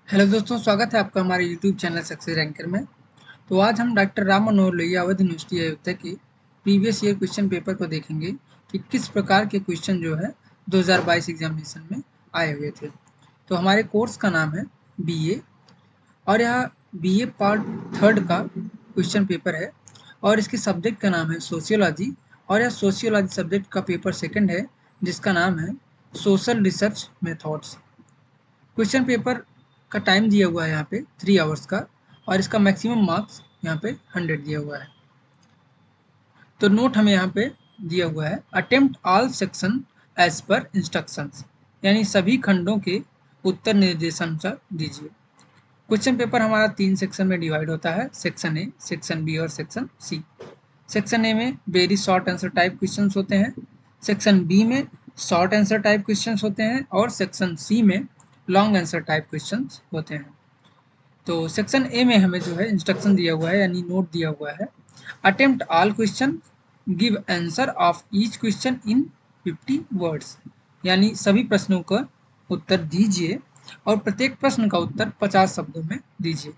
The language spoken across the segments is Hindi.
हेलो दोस्तों, स्वागत है आपका हमारे यूट्यूब चैनल सक्सेस रैंकर में। तो आज हम डॉक्टर राम मनोहर लोहिया अवध यूनिवर्सिटी अयोध्या के प्रीवियस ईयर क्वेश्चन पेपर को देखेंगे कि किस प्रकार के क्वेश्चन जो है 2022 एग्जामिनेशन में आए हुए थे। तो हमारे कोर्स का नाम है बीए और यह बीए पार्ट थर्ड का क्वेश्चन पेपर है और इसके सब्जेक्ट का नाम है सोशियोलॉजी और यह सोशियोलॉजी सब्जेक्ट का पेपर सेकंड है जिसका नाम है social research methods. Question paper का टाइम दिया हुआ है यहाँ पे 3 आवर्स का और इसका मैक्सिमम मार्क्स यहाँ पे 100 दिया हुआ है। तो नोट हमें यहाँ पे दिया हुआ है attempt all section as per instructions, यानी सभी खंडों के उत्तर निर्देशानुसार दीजिए। क्वेश्चन पेपर हमारा 3 सेक्शन में डिवाइड होता है, सेक्शन ए, सेक्शन बी और सेक्शन सी। सेक्शन ए में very short answer type question होते हैं, सेक्शन बी में शॉर्ट आंसर टाइप क्वेश्चन होते हैं और सेक्शन सी में लॉन्ग आंसर टाइप क्वेश्चन होते हैं। तो सेक्शन ए में हमें जो है इंस्ट्रक्शन दिया हुआ है यानी नोट दिया हुआ है attempt all question, give answer of each question in 50 words, यानी सभी प्रश्नों का उत्तर दीजिए और प्रत्येक प्रश्न का उत्तर 50 शब्दों में दीजिए।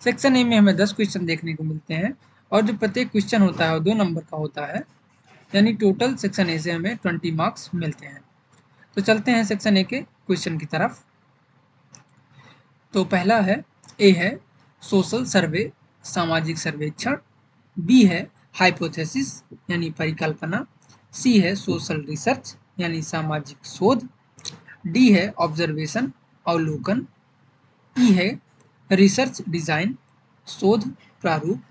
सेक्शन ए में हमें 10 क्वेश्चन देखने को मिलते हैं और जो प्रत्येक क्वेश्चन होता है वो 2 नंबर का होता है, यानी टोटल सेक्शन ए से हमें 20 मार्क्स मिलते हैं। तो चलते हैं सेक्शन ए के क्वेश्चन की तरफ। तो पहला है, ए है सोशल सर्वे, सामाजिक सर्वेक्षण, बी है हाइपोथेसिस यानी परिकल्पना, सी है सोशल रिसर्च यानी सामाजिक शोध, डी है ऑब्जर्वेशन अवलोकन, ई है रिसर्च डिजाइन शोध प्रारूप,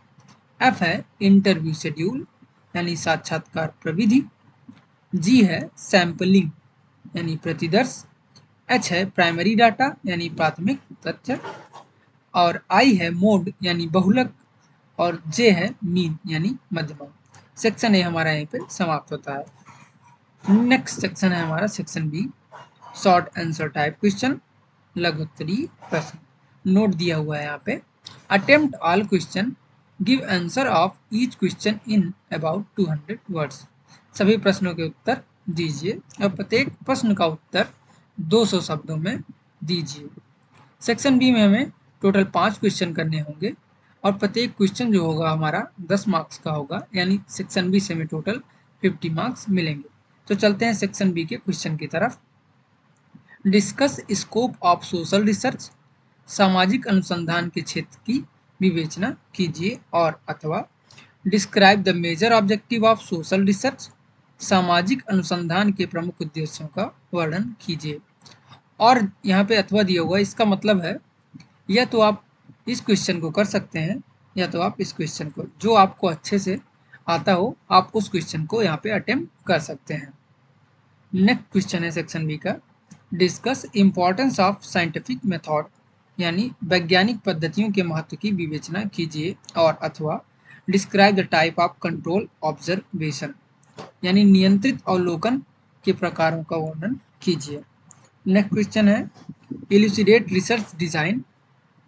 एफ है इंटरव्यू शेड्यूल यानी साक्षात्कार प्रविधि, जी है सैंपलिंग यानी प्रतिदर्श, एच है प्राइमरी डाटा यानी प्राथमिक तथ्य और आई है मोड यानी बहुलक और जे है मीन यानी मध्यमा। सेक्शन ए हमारा यहीं पे समाप्त होता है। नेक्स्ट सेक्शन है हमारा section B, short answer type question, लघुत्तरीय प्रश्न। नोट दिया हुआ है यहाँ पे attempt all question, give answer of each question in about 200 words, सभी प्रश्नों के उत्तर दीजिए और प्रत्येक प्रश्न का उत्तर 200 शब्दों में दीजिए। सेक्शन बी में हमें टोटल 5 क्वेश्चन करने होंगे और प्रत्येक क्वेश्चन जो होगा हमारा 10 मार्क्स का होगा, यानी सेक्शन बी से हमें टोटल 50 मार्क्स मिलेंगे। तो चलते हैं सेक्शन बी के क्वेश्चन की तरफ। Discuss scope of social research, सामाजिक अनुसंधान के क्षेत्र की विवेचना कीजिए और अथवा describe the major objective of social research, सामाजिक अनुसंधान के प्रमुख उद्देश्यों का वर्णन कीजिए। और यहाँ पे अथवा दिया हुआ, इसका मतलब है या तो आप इस क्वेश्चन को कर सकते हैं या तो आप इस क्वेश्चन को, जो आपको अच्छे से आता हो आप उस क्वेश्चन को यहाँ पे अटेम्प्ट कर सकते हैं। नेक्स्ट क्वेश्चन है सेक्शन बी का, discuss importance of scientific method, यानी वैज्ञानिक पद्धतियों के महत्व की विवेचना कीजिए और अथवा describe the type of control observation, यानी नियंत्रित अवलोकन के प्रकारों का वर्णन कीजिए। नेक्स्ट क्वेश्चन है इल्यूसिडेट रिसर्च डिजाइन,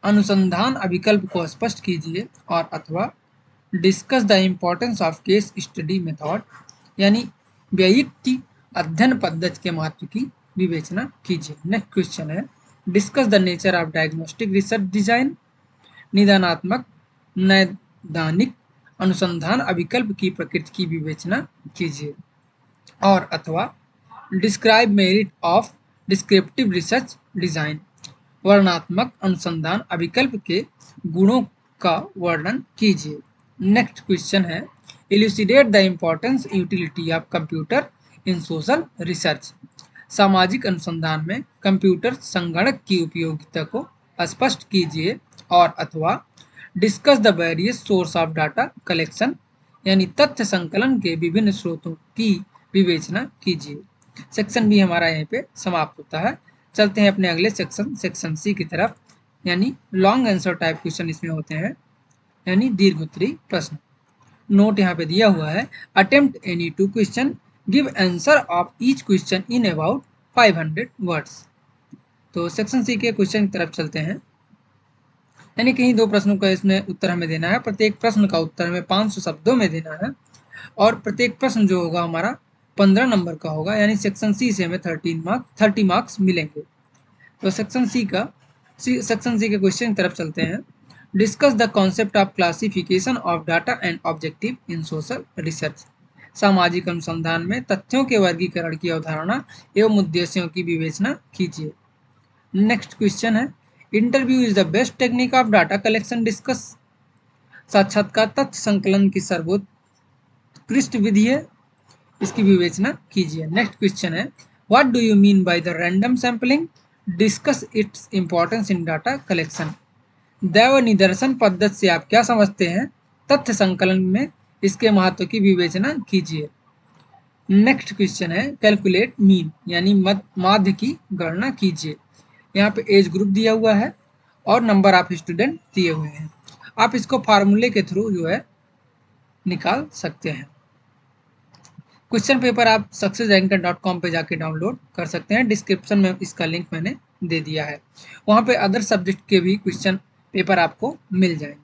अनुसंधान अभिकल्प को स्पष्ट कीजिए और अथवा discuss the importance of case study method, यानी व्ययिक्ति अध्ययन पद्धति के महत्व की विवेचना कीजिए। नेक्स्ट क्वेश्चन है discuss the nature of diagnostic research design, निदानात्मक नैदानिक अनुसंधान अभिकल्प की प्रकृति की विवेचना कीजिए और अथवा describe merit of descriptive research design, वर्णनात्मक अनुसंधान अभिकल्प के गुणों का वर्णन कीजिए। नेक्स्ट क्वेश्चन है इल्यूसिडेट the importance utility of computer in social research, सामाजिक अनुसंधान में कंप्यूटर संगणक की उपयोगिता को स्पष्ट कीजिए और अथवा discuss the various source of data collection, यानी तथ्य संकलन के विभिन्न स्रोतों की विवेचना कीजिए। सेक्शन बी हमारा यहाँ पे समाप्त होता है। चलते हैं अपने अगले सेक्शन, सेक्शन सी की तरफ, यानी लॉन्ग आंसर टाइप क्वेश्चन इसमें होते हैं, यानी दीर्घोत्तरीय प्रश्न। नोट यहाँ पे दिया हुआ है attempt any 2 question, give answer of each question in about 500 words. तो सेक्शन सी के क्वेश्चन की तरफ चलते हैं, यानी कहीं 2 प्रश्नों का इसमें उत्तर हमें देना है, प्रत्येक प्रश्न का उत्तर हमें 500 शब्दों में देना है और प्रत्येक प्रश्न जो होगा हमारा 15 नंबर का होगा, यानी सेक्शन सी से हमें 30 मार्क्स मिलेंगे। तो सेक्शन सी का सेक्शन सी के क्वेश्चन की तरफ चलते हैं। Discuss the concept of classification of data and objective in social research. सामाजिक अनुसंधान में तथ्यों के वर्गीकरण की अवधारणा एवं उद्देश्यों की विवेचना कीजिए। नेक्स्ट क्वेश्चन है, interview is the best technique of data collection discuss. साक्षात्कार तथ्य संकलन की सर्वोत्कृष्ट विधि है, इसकी विवेचना कीजिए। नेक्स्ट क्वेश्चन है, what do you mean by the random sampling, discuss its importance in data collection. दैव निदर्शन पद्धति से आप क्या समझते हैं, तथ्य संकलन में इसके महत्व की विवेचना कीजिए। नेक्स्ट क्वेश्चन है, कैलकुलेट मीन यानी माध्य की गणना कीजिए। यहाँ पे एज ग्रुप दिया हुआ है और नंबर ऑफ स्टूडेंट दिए हुए हैं, आप इसको फार्मूले के थ्रू जो है निकाल सकते हैं। क्वेश्चन पेपर आप successranker.com पे जाके डाउनलोड कर सकते हैं, डिस्क्रिप्शन में इसका लिंक मैंने दे दिया है, वहाँ पे अदर सब्जेक्ट के भी क्वेश्चन पेपर आपको मिल जाएंगे।